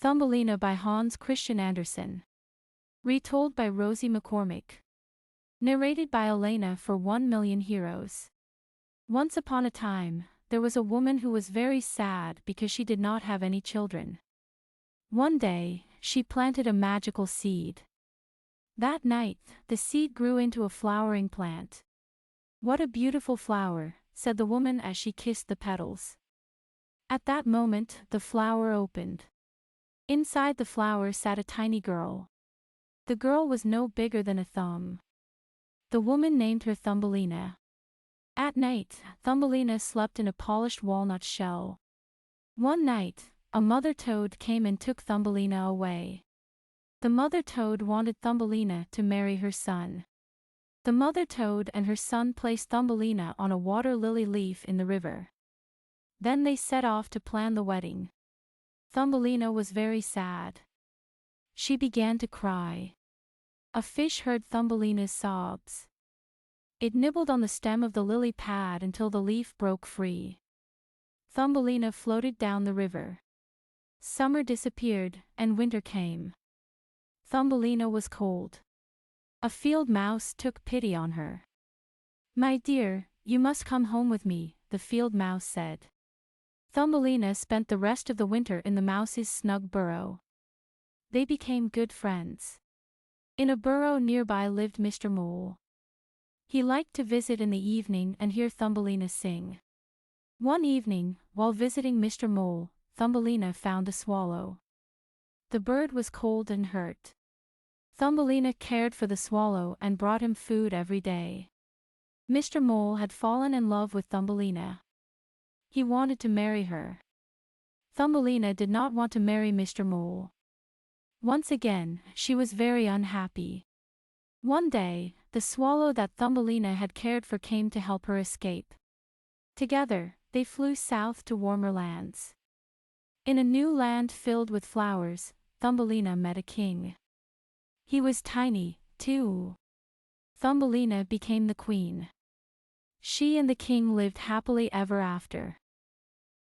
Thumbelina by Hans Christian Andersen. Retold by Rosie McCormick. Narrated by Elena for 1,000,000 Heroes. Once upon a time, there was a woman who was very sad because she did not have any children. One day, she planted a magical seed. That night, the seed grew into a flowering plant. "What a beautiful flower," said the woman as she kissed the petals. At that moment, the flower opened. Inside the flower sat a tiny girl. The girl was no bigger than a thumb. The woman named her Thumbelina. At night, Thumbelina slept in a polished walnut shell. One night, a mother toad came and took Thumbelina away. The mother toad wanted Thumbelina to marry her son. The mother toad and her son placed Thumbelina on a water lily leaf in the river. Then they set off to plan the wedding. Thumbelina was very sad. She began to cry. A fish heard Thumbelina's sobs. It nibbled on the stem of the lily pad until the leaf broke free. Thumbelina floated down the river. Summer disappeared, and winter came. Thumbelina was cold. A field mouse took pity on her. "My dear, you must come home with me," the field mouse said. Thumbelina spent the rest of the winter in the mouse's snug burrow. They became good friends. In a burrow nearby lived Mr. Mole. He liked to visit in the evening and hear Thumbelina sing. One evening, while visiting Mr. Mole, Thumbelina found a swallow. The bird was cold and hurt. Thumbelina cared for the swallow and brought him food every day. Mr. Mole had fallen in love with Thumbelina. He wanted to marry her. Thumbelina did not want to marry Mr. Mole. Once again, she was very unhappy. One day, the swallow that Thumbelina had cared for came to help her escape. Together, they flew south to warmer lands. In a new land filled with flowers, Thumbelina met a king. He was tiny, too. Thumbelina became the queen. She and the king lived happily ever after.